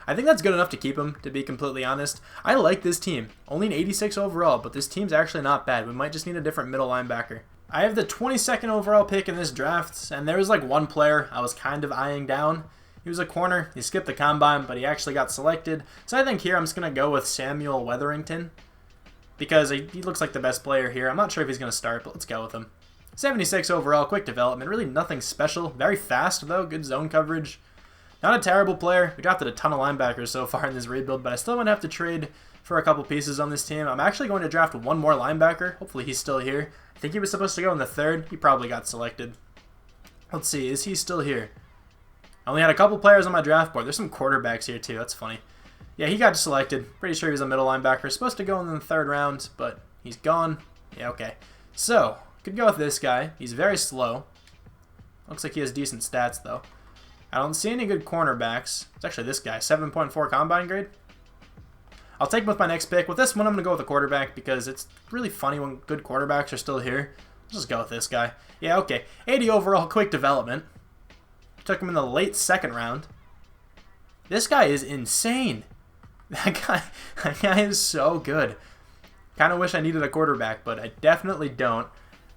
I think that's good enough to keep him, to be completely honest. I like this team. Only an 86 overall, but this team's actually not bad. We might just need a different middle linebacker. I have the 22nd overall pick in this draft, and there was like one player I was kind of eyeing down. He was a corner. He skipped the combine, but he actually got selected. So I think here I'm just going to go with Samuel Weatherington because he looks like the best player here. I'm not sure if he's going to start, but let's go with him. 76 overall, quick development. Really nothing special. Very fast, though. Good zone coverage. Not a terrible player. We drafted a ton of linebackers so far in this rebuild, but I still might have to trade for a couple pieces on this team. I'm actually going to draft one more linebacker. Hopefully he's still here. I think he was supposed to go in the 3rd. He probably got selected. Let's see. Is he still here? I only had a couple players on my draft board. There's some quarterbacks here, too. That's funny. Yeah, he got selected. Pretty sure he was a middle linebacker. Supposed to go in the 3rd round, but he's gone. Yeah, okay. So, could go with this guy. He's very slow. Looks like he has decent stats, though. I don't see any good cornerbacks. It's actually this guy. 7.4 combine grade. I'll take him with my next pick. With this one, I'm going to go with a quarterback because it's really funny when good quarterbacks are still here. Let's just go with this guy. Yeah, okay. 80 overall, quick development. Took him in the late 2nd round. This guy is insane. That guy is so good. Kind of wish I needed a quarterback, but I definitely don't.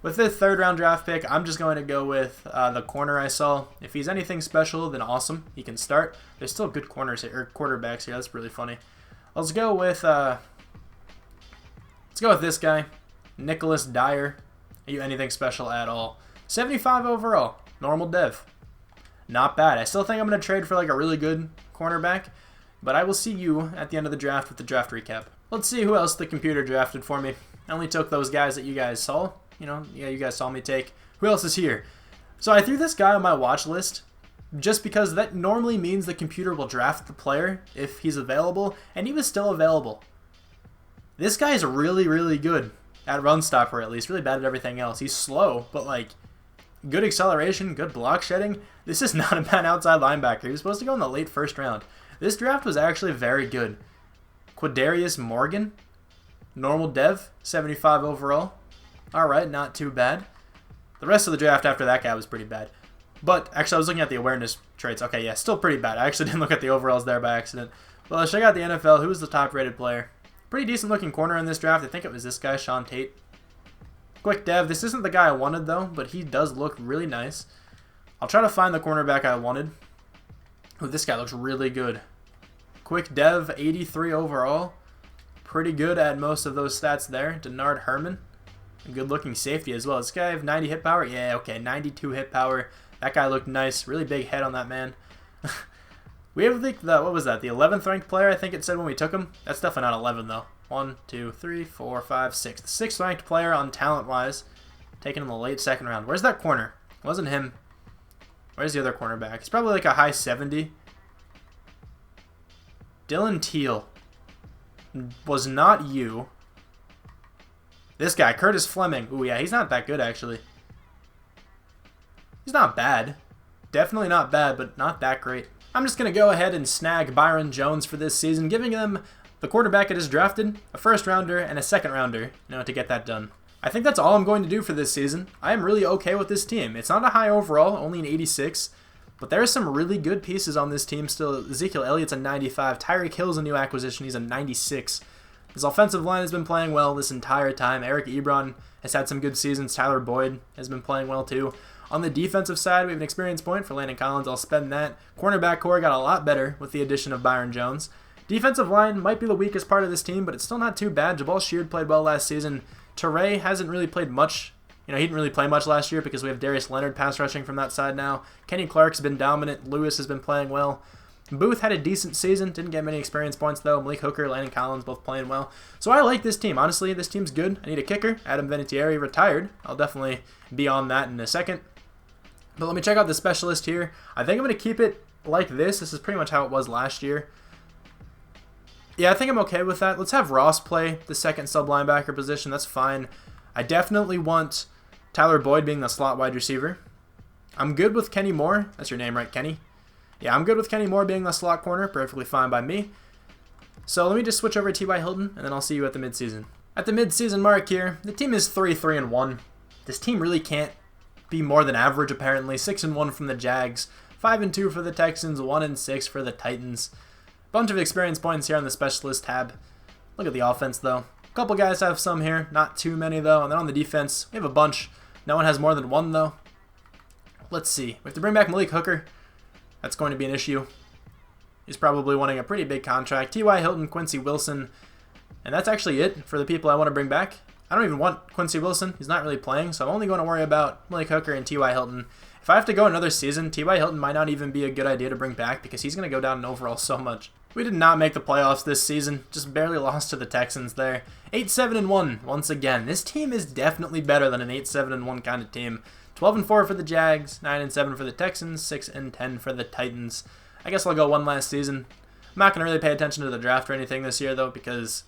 With this 3rd round draft pick, I'm just going to go with the corner I saw. If he's anything special, then awesome. He can start. There's still good corners here, or quarterbacks here. That's really funny. Let's go with this guy, Nicholas Dyer. anything special at all. 75 overall. Normal dev. Not bad. I still think I'm going to trade for like a really good cornerback, but I will see you at the end of the draft with the draft recap. Let's see who else the computer drafted for me. I only took those guys that you guys saw. You guys saw me take. Who else is here? So I threw this guy on my watch list just because that normally means the computer will draft the player if he's available, and he was still available. This guy is really, really good at run stopper, at least. Really bad at everything else. He's slow, but like good acceleration, good block shedding. This is not a bad outside linebacker. He was supposed to go in the late first round. This draft was actually very good. Quadarius Morgan, normal dev, 75 overall. All right, not too bad. The rest of the draft after that guy was pretty bad. But actually, I was looking at the awareness traits. Okay, yeah, still pretty bad. I actually didn't look at the overalls there by accident. Well, let's check out the NFL. Who was the top-rated player? Pretty decent looking corner in this draft. I think it was this guy, Sean Tate. Quick dev. This isn't the guy I wanted, though, but he does look really nice. I'll try to find the cornerback I wanted. Oh, this guy looks really good. Quick dev, 83 overall. Pretty good at most of those stats there. Denard Herman. A good-looking safety as well. This guy have 90 hit power? Yeah, okay, 92 hit power. That guy looked nice. Really big head on that man. We have what was that? The 11th ranked player, I think it said when we took him. That's definitely not 11 though. 1, 2, 3, 4, 5, 6. The 6th ranked player on talent-wise, taken in the late second round. Where's that corner? It wasn't him. Where's the other cornerback? He's probably like a high 70. Dylan Teal. Was not you. This guy, Curtis Fleming. Ooh, yeah, he's not that good, actually. He's not bad. Definitely not bad, but not that great. I'm just going to go ahead and snag Byron Jones for this season, giving them the quarterback it is drafted, a first-rounder, and a second-rounder, to get that done. I think that's all I'm going to do for this season. I am really okay with this team. It's not a high overall, only an 86, but there are some really good pieces on this team still. Ezekiel Elliott's a 95. Tyreek Hill's a new acquisition. He's a 96. His offensive line has been playing well this entire time. Eric Ebron has had some good seasons. Tyler Boyd has been playing well too. On the defensive side, we have an experience point for Landon Collins. I'll spend that. Cornerback core got a lot better with the addition of Byron Jones. Defensive line might be the weakest part of this team, but it's still not too bad. Jabal Sheard played well last season. Teray hasn't really played much. He didn't really play much last year because we have Darius Leonard pass rushing from that side now. Kenny Clark's been dominant. Lewis has been playing well. Booth had a decent season. Didn't get many experience points, though. Malik Hooker, Landon Collins both playing well. So I like this team. Honestly, this team's good. I need a kicker. Adam Vinatieri retired. I'll definitely be on that in a second. But let me check out the specialist here. I think I'm going to keep it like this. This is pretty much how it was last year. Yeah, I think I'm okay with that. Let's have Ross play the second sub-linebacker position. That's fine. I definitely want Tyler Boyd being the slot wide receiver. I'm good with Kenny Moore. That's your name, right, Kenny? Yeah, I'm good with Kenny Moore being the slot corner. Perfectly fine by me. So let me just switch over to T.Y. Hilton, and then I'll see you at the midseason. At the midseason mark here, the team is 3-3-1. This team really can't be more than average, apparently. 6-1 from the Jags, 5-2 for the Texans, 1-6 for the Titans. Bunch of experience points here on the specialist tab. Look at the offense, though. A couple guys have some here, not too many, though. And then on the defense, we have a bunch. No one has more than one, though. Let's see. We have to bring back Malik Hooker. That's going to be an issue. He's probably wanting a pretty big contract. T.Y. Hilton, Quincy Wilson. And that's actually it for the people I want to bring back. I don't even want Quincy Wilson. He's not really playing, so I'm only going to worry about Malik Hooker and T.Y. Hilton. If I have to go another season, T.Y. Hilton might not even be a good idea to bring back because he's going to go down in overall so much. We did not make the playoffs this season. Just barely lost to the Texans there. 8-7-1 once again. This team is definitely better than an 8-7-1 kind of team. 12-4 for the Jags, 9-7 for the Texans, 6-10 for the Titans. I guess I'll go one last season. I'm not going to really pay attention to the draft or anything this year, though, because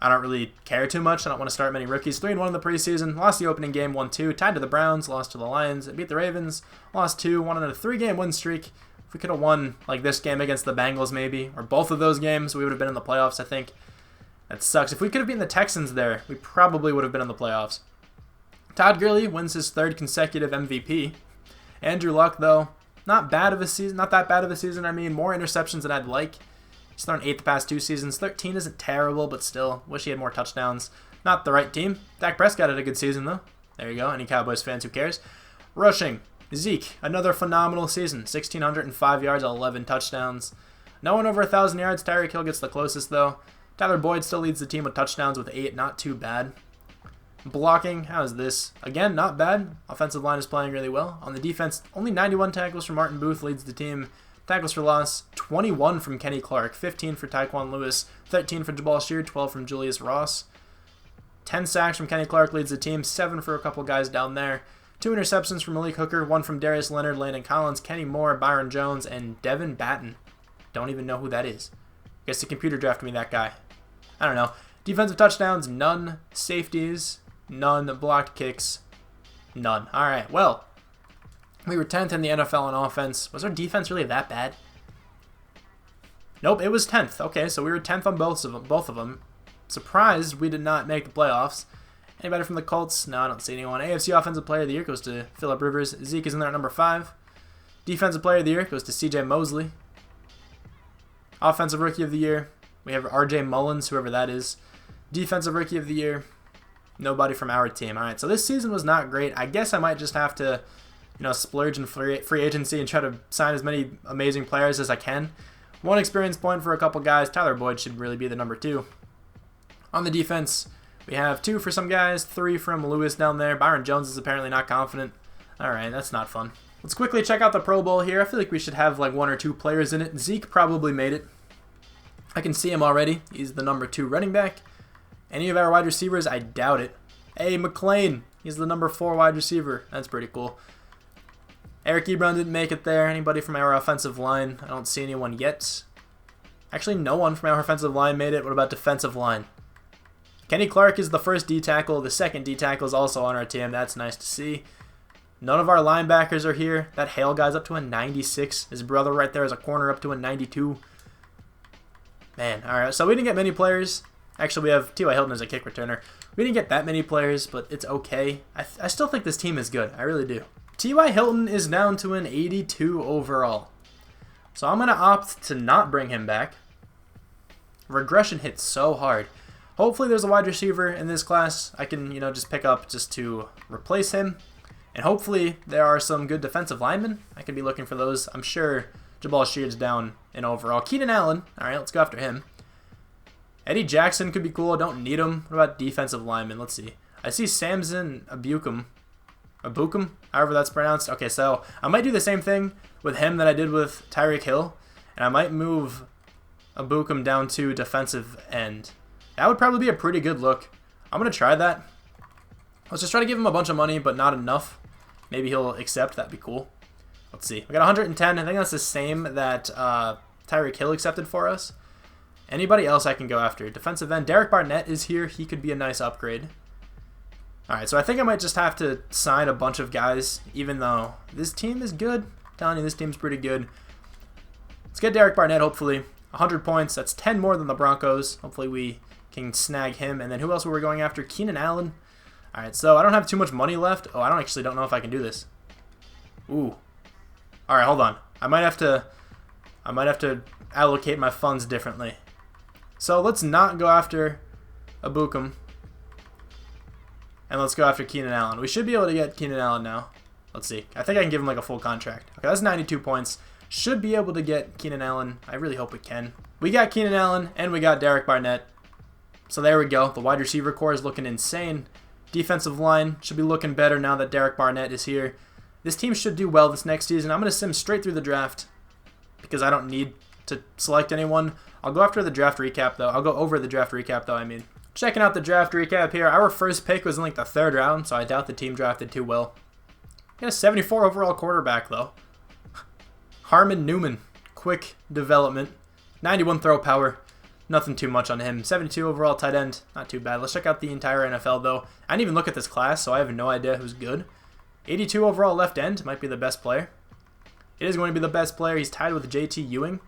I don't really care too much. I don't want to start many rookies. 3-1 in the preseason. Lost the opening game, 1-2. Tied to the Browns. Lost to the Lions. Beat the Ravens. Lost 2. Won on a 3-game win streak. If we could have won like this game against the Bengals, maybe, or both of those games, we would have been in the playoffs, I think. That sucks. If we could have beaten the Texans there, we probably would have been in the playoffs. Todd Gurley wins his 3rd consecutive MVP. Andrew Luck, though, not bad of a season. Not that bad of a season. I mean, more interceptions than I'd like. He's thrown 8 the past 2 seasons. 13 isn't terrible, but still, wish he had more touchdowns. Not the right team. Dak Prescott had a good season, though. There you go. Any Cowboys fans, who cares? Rushing. Zeke, another phenomenal season. 1,605 yards, 11 touchdowns. No one over 1,000 yards. Tyreek Hill gets the closest, though. Tyler Boyd still leads the team with touchdowns with 8. Not too bad. Blocking, how's this? Again, not bad. Offensive line is playing really well. On the defense, only 91 tackles from Martin Booth leads the team. Tackles for loss, 21 from Kenny Clark, 15 for Tyquan Lewis, 13 for Jabal Sheard, 12 from Julius Ross. 10 sacks from Kenny Clark leads the team, 7 for a couple guys down there. 2 interceptions from Malik Hooker, 1 from Darius Leonard, Landon Collins, Kenny Moore, Byron Jones, and Devin Batten. Don't even know who that is. Guess the computer drafted me that guy. I don't know. Defensive touchdowns, none. Safeties, none. Blocked kicks, none. All right, well, we were 10th in the NFL on offense. Was our defense really that bad? Nope, it was 10th. Okay, so we were 10th on both of them. Surprised we did not make the playoffs. Anybody from the Colts? No, I don't see anyone. AFC Offensive Player of the Year goes to Phillip Rivers. Zeke is in there at number 5. Defensive Player of the Year goes to CJ Mosley. Offensive Rookie of the Year, we have RJ Mullins, whoever that is. Defensive Rookie of the Year, nobody from our team. All right, so this season was not great. I guess I might just have to, splurge in free agency and try to sign as many amazing players as I can. 1 experience point for a couple guys. Tyler Boyd should really be the number 2. On the defense, we have 2 for some guys, 3 from Lewis down there. Byron Jones is apparently not confident. All right, that's not fun. Let's quickly check out the Pro Bowl here. I feel like we should have like 1 or 2 players in it. Zeke probably made it. I can see him already. He's the number 2 running back. Any of our wide receivers, I doubt it. Hey, McLean, he's the number 4 wide receiver. That's pretty cool. Eric Ebron didn't make it there. Anybody from our offensive line? I don't see anyone yet. Actually, no one from our offensive line made it. What about defensive line? Kenny Clark is the first D tackle. The second D tackle is also on our team. That's nice to see. None of our linebackers are here. That Hale guy's up to a 96. His brother right there is a corner up to a 92. Man, all right. So we didn't get many players. Actually, we have T.Y. Hilton as a kick returner. We didn't get that many players, but it's okay. I still think this team is good. I really do. T.Y. Hilton is down to an 82 overall. So I'm going to opt to not bring him back. Regression hits so hard. Hopefully there's a wide receiver in this class I can, just pick up just to replace him. And hopefully there are some good defensive linemen. I could be looking for those. I'm sure Jabal Sheard's down in overall. Keenan Allen. All right, let's go after him. Eddie Jackson could be cool. Don't need him. What about defensive linemen? Let's see. I see Samson Abukum, however that's pronounced. Okay, so I might do the same thing with him that I did with Tyreek Hill. And I might move Abukum down to defensive end. That would probably be a pretty good look. I'm going to try that. Let's just try to give him a bunch of money, but not enough. Maybe he'll accept. That'd be cool. Let's see. We got 110. I think that's the same that Tyreek Hill accepted for us. Anybody else I can go after? Defensive end. Derek Barnett is here. He could be a nice upgrade. All right, so I think I might just have to sign a bunch of guys, even though this team is good. I'm telling you, this team's pretty good. Let's get Derek Barnett, hopefully. 100 points. That's 10 more than the Broncos. Hopefully we can snag him. And then who else were we going after? Keenan Allen. All right, so I don't have too much money left. Oh, I don't know if I can do this. Ooh. All right, hold on. I might have to allocate my funds differently. So let's not go after Abukum. And let's go after Keenan Allen. We should be able to get Keenan Allen now. Let's see. I think I can give him like a full contract. Okay, that's 92 points. Should be able to get Keenan Allen. I really hope we can. We got Keenan Allen and we got Derek Barnett. So there we go. The wide receiver core is looking insane. Defensive line should be looking better now that Derek Barnett is here. This team should do well this next season. I'm going to sim straight through the draft because I don't need to select anyone. I'll go after the draft recap, though. I'll go over the draft recap, though, I mean. Checking out the draft recap here. Our first pick was in like the 3rd round, so I doubt the team drafted too well. Got a 74 overall quarterback, though. Harmon Newman. Quick development. 91 throw power. Nothing too much on him. 72 overall tight end. Not too bad. Let's check out the entire NFL, though. I didn't even look at this class, so I have no idea who's good. 82 overall left end. Might be the best player. It is going to be the best player. He's tied with JT Ewing.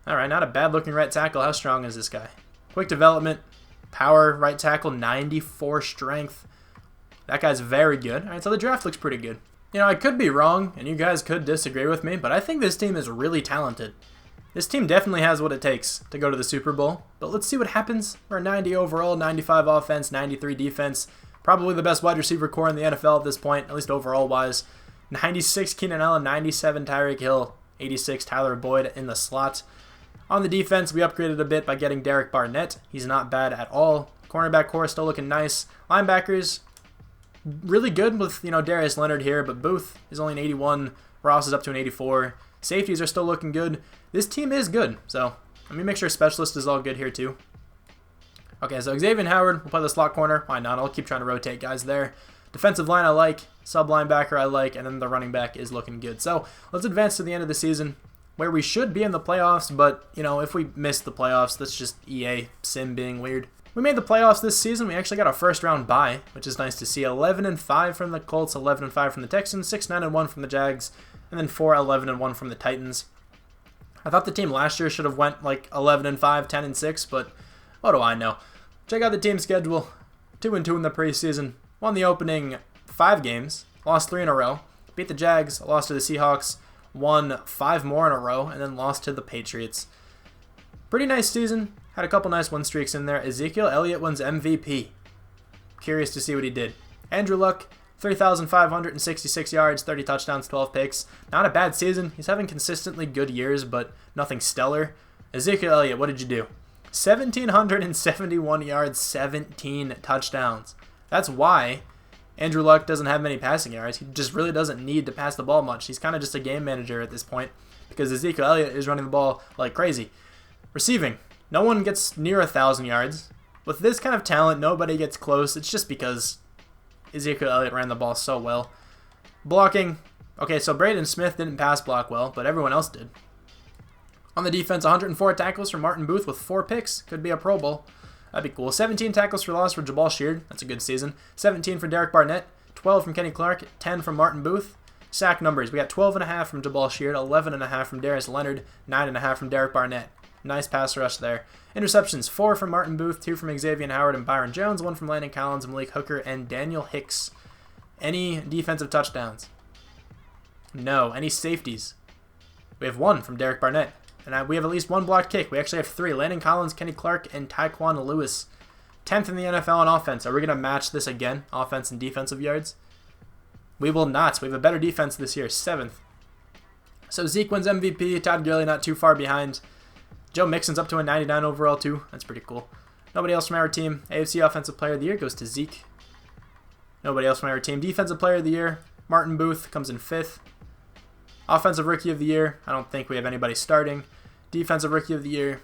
All right, not a bad-looking right tackle. How strong is this guy? Quick development. Power, right tackle, 94 strength. That guy's very good. All right, so the draft looks pretty good. I could be wrong, and you guys could disagree with me, but I think this team is really talented. This team definitely has what it takes to go to the Super Bowl, but let's see what happens. We're 90 overall, 95 offense, 93 defense. Probably the best wide receiver core in the NFL at this point, at least overall-wise. 96 Keenan Allen, 97 Tyreek Hill, 86 Tyler Boyd in the slot. On the defense, we upgraded a bit by getting Derek Barnett. He's not bad at all. Cornerback core still looking nice. Linebackers, really good with, Darius Leonard here, but Booth is only an 81. Ross is up to an 84. Safeties are still looking good. This team is good, so let me make sure specialist is all good here too. Okay, so Xavier Howard will play the slot corner. Why not? I'll keep trying to rotate guys there. Defensive line I like. Sub linebacker I like. And then the running back is looking good. So let's advance to the end of the season where we should be in the playoffs. But, if we miss the playoffs, that's just EA sim being weird. We made the playoffs this season. We actually got a first round bye, which is nice to see. 11-5 from the Colts, 11-5 from the Texans, 6-9-1 from the Jags, and then 4-11-1 from the Titans. I thought the team last year should have went like 11-5, 10-6, but what do I know? Check out the team schedule. 2-2 in the preseason. Won the opening 5 games. Lost 3 in a row. Beat the Jags. Lost to the Seahawks. Won 5 more in a row. And then lost to the Patriots. Pretty nice season. Had a couple nice win streaks in there. Ezekiel Elliott wins MVP. Curious to see what he did. Andrew Luck, 3,566 yards, 30 touchdowns, 12 picks. Not a bad season. He's having consistently good years, but nothing stellar. Ezekiel Elliott, what did you do? 1,771 yards, 17 touchdowns. That's why Andrew Luck doesn't have many passing yards. He just really doesn't need to pass the ball much. He's kind of just a game manager at this point because Ezekiel Elliott is running the ball like crazy. Receiving. No one gets near 1,000 yards. With this kind of talent, nobody gets close. It's just because Ezekiel Elliott ran the ball so well. Blocking. Okay, so Braden Smith didn't pass block well, but everyone else did. On the defense, 104 tackles for Martin Booth with 4 picks. Could be a Pro Bowl. That'd be cool. 17 tackles for loss for Jabal Sheard. That's a good season. 17 for Derek Barnett. 12 from Kenny Clark. 10 from Martin Booth. Sack numbers. We got 12.5 from Jabal Sheard. 11.5 from Darius Leonard. 9.5 from Derek Barnett. Nice pass rush there. Interceptions. 4 from Martin Booth. 2 from Xavier Howard and Byron Jones. 1 from Landon Collins, Malik Hooker, and Daniel Hicks. Any defensive touchdowns? No. Any safeties? We have 1 from Derek Barnett. And we have at least 1 blocked kick. We actually have 3. Landon Collins, Kenny Clark, and Tyquan Lewis. 10th in the NFL on offense. Are we going to match this again? Offense and defensive yards? We will not. We have a better defense this year. 7th. So Zeke wins MVP. Todd Gurley not too far behind. Joe Mixon's up to a 99 overall too. That's pretty cool. Nobody else from our team. AFC Offensive Player of the Year goes to Zeke. Nobody else from our team. Defensive Player of the Year. Martin Booth comes in 5th. Offensive Rookie of the Year. I don't think we have anybody starting. Defensive Rookie of the Year.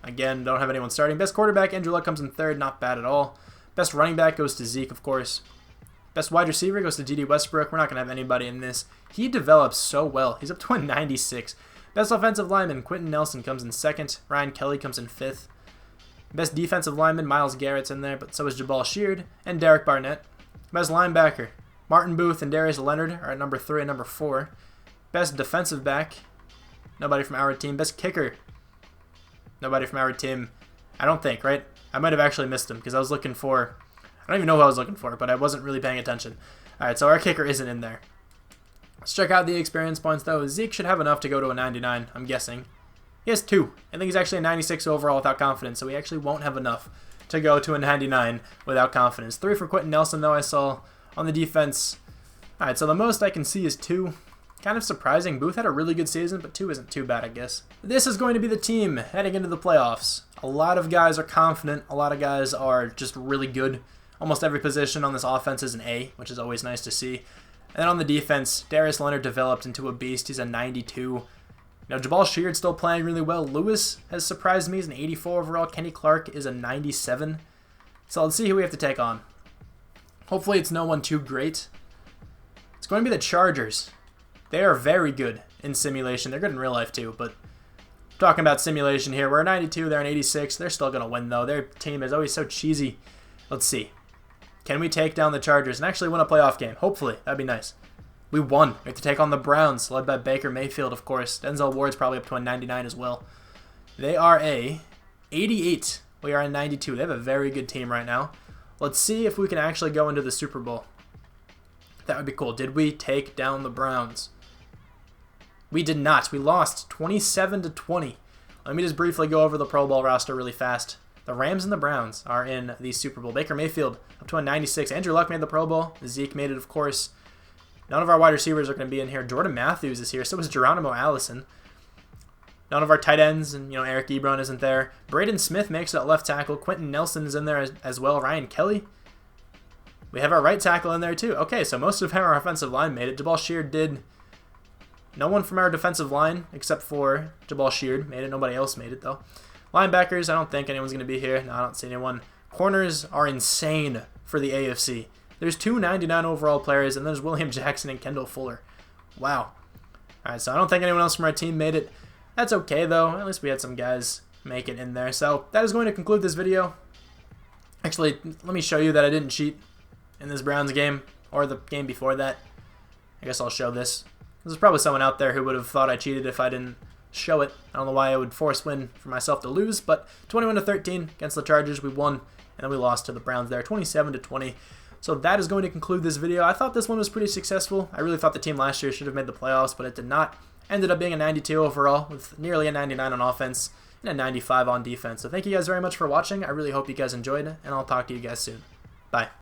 Again, don't have anyone starting. Best Quarterback, Andrew Luck comes in 3rd. Not bad at all. Best Running Back goes to Zeke, of course. Best Wide Receiver goes to D.D. Westbrook. We're not going to have anybody in this. He develops so well. He's up to a 96. Best Offensive Lineman, Quentin Nelson comes in 2nd. Ryan Kelly comes in 5th. Best Defensive Lineman, Myles Garrett's in there, but so is Jabal Sheard and Derek Barnett. Best Linebacker, Martin Booth and Darius Leonard are at number 3 and number 4. Best Defensive Back, nobody from our team. Best Kicker, nobody from our team. I don't think, right? I might have actually missed him because I was looking for... I don't even know who I was looking for, but I wasn't really paying attention. Alright, so our kicker isn't in there. Let's check out the experience points, though. Zeke should have enough to go to a 99, I'm guessing. He has 2. I think he's actually a 96 overall without confidence, so he actually won't have enough to go to a 99 without confidence. 3 for Quentin Nelson, though, I saw on the defense. Alright, so the most I can see is 2. Kind of surprising. Booth had a really good season, but 2 isn't too bad, I guess. This is going to be the team heading into the playoffs. A lot of guys are confident. A lot of guys are just really good. Almost every position on this offense is an A, which is always nice to see. And then on the defense, Darius Leonard developed into a beast. He's a 92. Now, Jabal Sheard's still playing really well. Lewis has surprised me. He's an 84 overall. Kenny Clark is a 97. So let's see who we have to take on. Hopefully it's no one too great. It's going to be the Chargers. They are very good in simulation. They're good in real life too, but talking about simulation here. We're a 92, they're an 86. They're still going to win, though. Their team is always so cheesy. Let's see. Can we take down the Chargers and actually win a playoff game? Hopefully. That'd be nice. We won. We have to take on the Browns, led by Baker Mayfield, of course. Denzel Ward's probably up to a 99 as well. They are a 88. We are a 92. They have a very good team right now. Let's see if we can actually go into the Super Bowl. That would be cool. Did we take down the Browns? We did not. We lost 27-20. Let me just briefly go over the Pro Bowl roster really fast. The Rams and the Browns are in the Super Bowl. Baker Mayfield up to a 96. Andrew Luck made the Pro Bowl. Zeke made it, of course. None of our wide receivers are going to be in here. Jordan Matthews is here. So is Geronimo Allison. None of our tight ends, and Eric Ebron isn't there. Braden Smith makes it at left tackle. Quentin Nelson is in there as well. Ryan Kelly. We have our right tackle in there too. Okay, so most of our offensive line made it. Jabal Sheard did. No one from our defensive line except for Jabal Sheard made it. Nobody else made it though. Linebackers, I don't think anyone's going to be here. No, I don't see anyone. Corners are insane for the AFC. There's 299 overall players, and there's William Jackson and Kendall Fuller. Wow. Alright, so I don't think anyone else from our team made it. That's okay, though. At least we had some guys make it in there. So that is going to conclude this video. Actually, let me show you that I didn't cheat in this Browns game, or the game before that. I guess I'll show this. There's probably someone out there who would have thought I cheated if I didn't show it. I don't know why I would force win for myself to lose, but 21-13 against the Chargers, we won, and then we lost to the Browns there, 27-20. So that is going to conclude this video. I thought this one was pretty successful. I really thought the team last year should have made the playoffs, but it did not. Ended up being a 92 overall with nearly a 99 on offense and a 95 on defense. So thank you guys very much for watching. I really hope you guys enjoyed, and I'll talk to you guys soon. Bye.